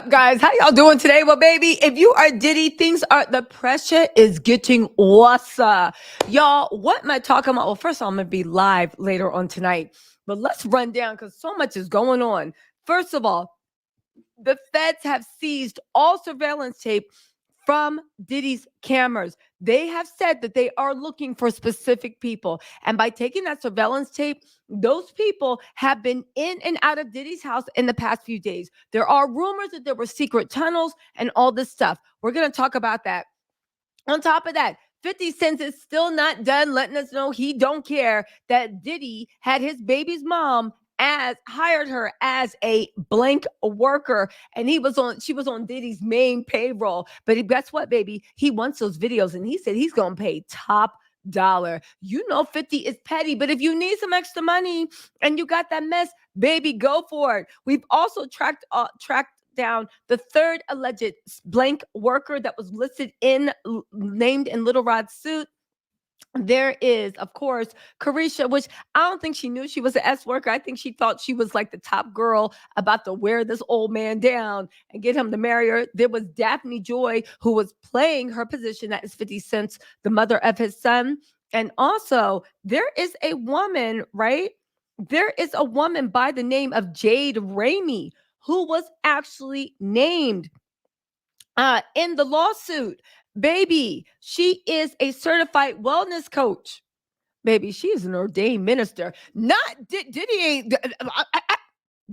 up, guys? How y'all doing today? Well, baby, if you are Diddy, the pressure is getting worse. Y'all, what am I talking about? Well, first of all, I'm going to be live later on tonight, but let's run down because so much is going on. First of all, the feds have seized all surveillance tape from Diddy's cameras. They have said that they are looking for specific people. And by taking that surveillance tape, those people have been in and out of Diddy's house in the past few days. There are rumors that there were secret tunnels and all this stuff. We're going to talk about that. On top of that, 50 Cent is still not done letting us know he don't care that Diddy had his baby's mom hired her as a blank worker, and she was on Diddy's main payroll. But guess what, baby? He wants those videos, and he said he's gonna pay top dollar. 50 is petty, but if you need some extra money and you got that mess, baby, go for it. We've also tracked down the third alleged blank worker that was named in Little Rod's suit. There is, of course, Carisha, which I don't think she knew she was an S worker. I think she thought she was like the top girl about to wear this old man down and get him to marry her. There was Daphne Joy, who was playing her position that is 50 Cent, the mother of his son. And also, there is a woman, right? There is a woman by the name of Jade Ramey who was actually named in the lawsuit. Baby, she is a certified wellness coach. Baby, she is an ordained minister. Not Diddy.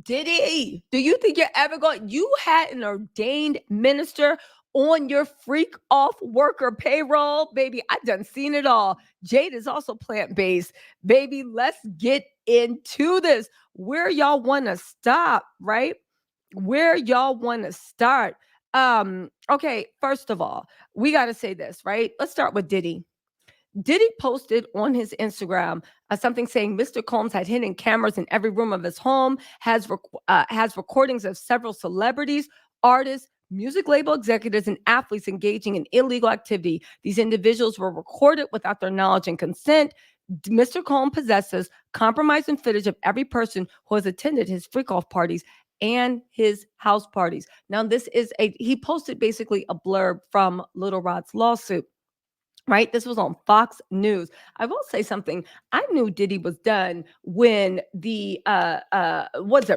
Diddy, do you think you're ever going? You had an ordained minister on your freak off worker payroll, baby. I done seen it all. Jade is also plant-based. Baby, let's get into this. Where y'all want to stop, right? Where y'all want to start. Okay, first of all, we got to say this, right? Let's start with Diddy. Diddy posted on his Instagram something saying Mr. Combs had hidden cameras in every room of his home, has recordings of several celebrities, artists, music label executives, and athletes engaging in illegal activity. These individuals were recorded without their knowledge and consent. Mr. Combs possesses compromising footage of every person who has attended his freak-off parties and his house parties. Now, he posted basically a blurb from Little Rod's lawsuit. Right? This was on Fox News. I will say something. I knew Diddy was done when the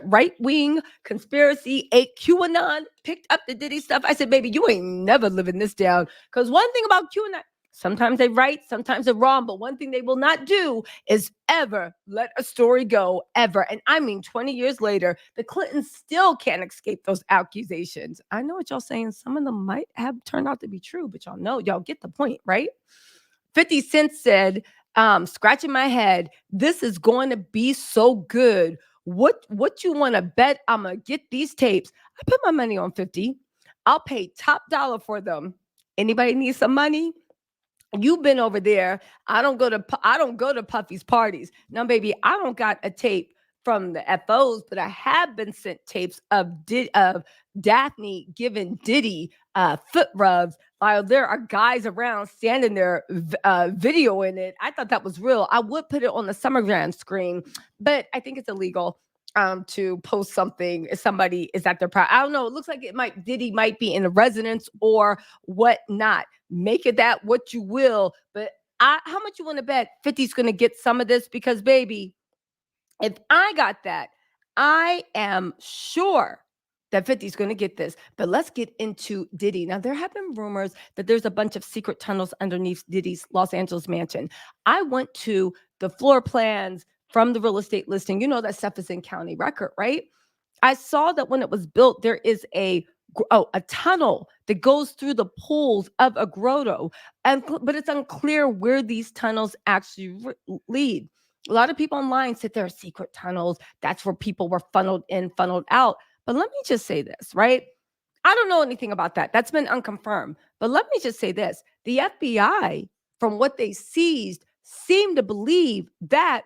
right-wing conspiracy, QAnon picked up the Diddy stuff. I said, baby, you ain't never living this down. Because one thing about QAnon, sometimes they're right, sometimes they're wrong, but one thing they will not do is ever let a story go, ever. And I mean, 20 years later, the Clintons still can't escape those accusations. I know what y'all saying. Some of them might have turned out to be true, but y'all get the point, right? 50 Cent said, scratching my head, this is going to be so good. What you want to bet I'm going to get these tapes? I put my money on 50. I'll pay top dollar for them. Anybody need some money? You've been over there. I don't go to Puffy's parties. Now, baby, I don't got a tape from the FOs, but I have been sent tapes of Daphne giving Diddy foot rubs while there are guys around standing there videoing it. I thought that was real. I would put it on the Summer Jam screen, but I think it's illegal to post something if somebody is at their pride. I don't know. It looks like Diddy might be in a residence or whatnot. Make it that what you will. But how much you want to bet 50's going to get some of this? Because, baby, if I got that, I am sure that 50's going to get this. But let's get into Diddy. Now, there have been rumors that there's a bunch of secret tunnels underneath Diddy's Los Angeles mansion. I went to the floor plans from the real estate listing. You know that stuff is in county record, right? I saw that when it was built, there is a tunnel that goes through the pools of a grotto, but it's unclear where these tunnels actually lead. A lot of people online said there are secret tunnels. That's where people were funneled in, funneled out. But let me just say this, right? I don't know anything about that. That's been unconfirmed. But let me just say this. The FBI, from what they seized, seemed to believe that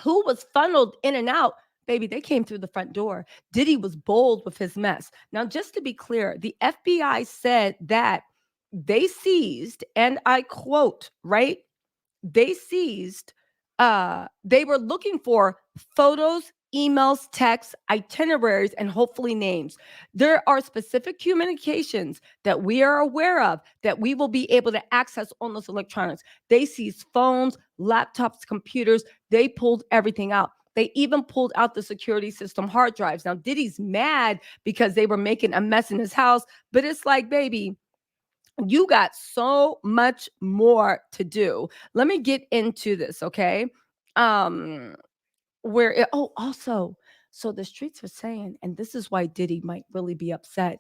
who was funneled in and out, baby, they came through the front door. Diddy was bold with his mess. Now, just to be clear, the FBI said that they seized, and I quote, right? They seized, they were looking for photos emails, texts, itineraries, and hopefully names. There are specific communications that we are aware of that we will be able to access on those electronics. They seized phones, laptops, computers. They pulled everything out. They even pulled out the security system hard drives. Now, Diddy's mad because they were making a mess in his house, but it's like, baby, you got so much more to do. Let me get into this, okay? Um, also, so the streets are saying, and this is why Diddy might really be upset.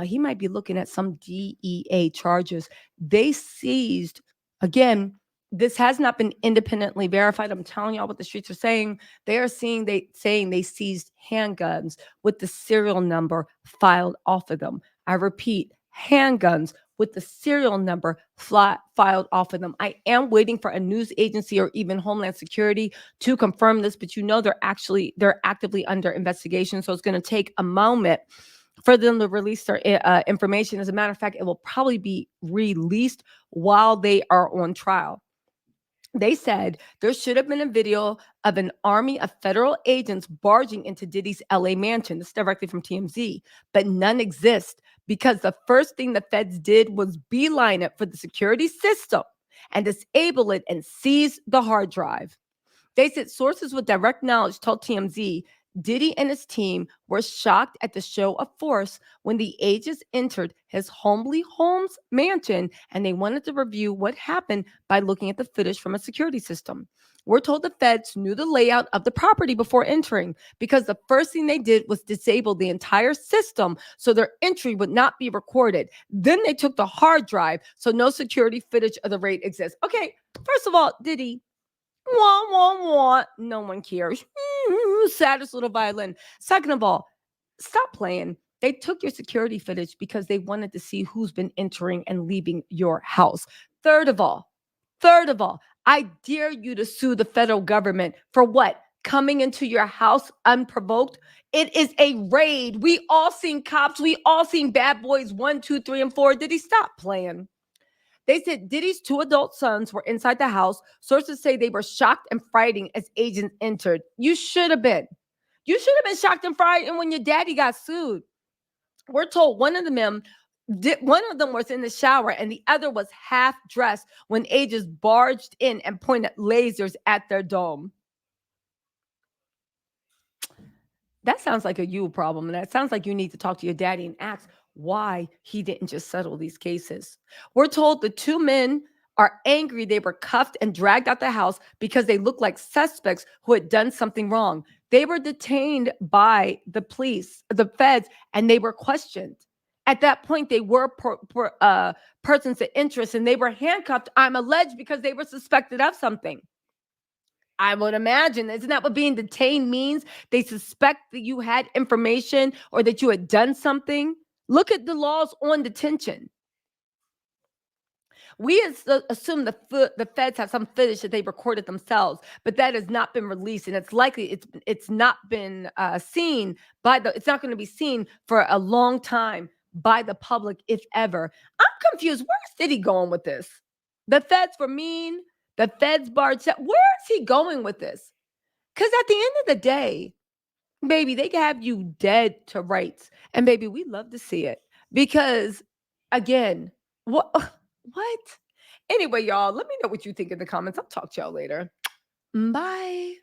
He might be looking at some DEA charges. They seized, again, this has not been independently verified. I'm telling y'all what the streets are saying. They are saying they seized handguns with the serial number filed off of them. I repeat, handguns with the serial number filed off of them. I am waiting for a news agency or even Homeland Security to confirm this, but they're actively under investigation. So it's going to take a moment for them to release their information. As a matter of fact, it will probably be released while they are on trial. They said there should have been a video of an army of federal agents barging into Diddy's LA mansion. This is directly from TMZ, but none exist because the first thing the feds did was beeline it for the security system and disable it and seize the hard drive. They said sources with direct knowledge told TMZ Diddy and his team were shocked at the show of force when the agents entered his homely Holmes mansion and they wanted to review what happened by looking at the footage from a security system. We're told the feds knew the layout of the property before entering because the first thing they did was disable the entire system so their entry would not be recorded. Then they took the hard drive so no security footage of the raid exists. Okay, first of all, Diddy, wah, wah, wah. No one cares. Saddest little violin. Second of all, stop playing. They took your security footage because they wanted to see who's been entering and leaving your house. Third of all, I dare you to sue the federal government for what? Coming into your house unprovoked. It is a raid. We all seen cops. We all seen Bad Boys 1, 2, 3, and 4. Did he stop playing? They said Diddy's two adult sons were inside the house. Sources say they were shocked and frightened as agents entered. You should have been. You should have been shocked and frightened when your daddy got sued. We're told one of them was in the shower and the other was half dressed when agents barged in and pointed lasers at their dome. That sounds like a you problem. And that sounds like you need to talk to your daddy and ask why he didn't just settle these cases. We're told the two men are angry they were cuffed and dragged out the house because they looked like suspects who had done something wrong. They were detained by the police, the feds, and they were questioned. At that point, they were persons of interest and they were handcuffed, I'm alleged, because they were suspected of something. I would imagine. Isn't that what being detained means? They suspect that you had information or that you had done something. Look at the laws on detention. We assume the feds have some footage that they recorded themselves, but that has not been released, and it's likely it's not been seen by it's not going to be seen for a long time by the public, if ever. I'm confused. Where's Diddy going with this? The feds were mean. The feds barred. Where is he going with this? Because at the end of the day, baby, they can have you dead to rights. And baby, we love to see it. Because again, what what? Anyway, y'all, let me know what you think in the comments. I'll talk to y'all later. Bye.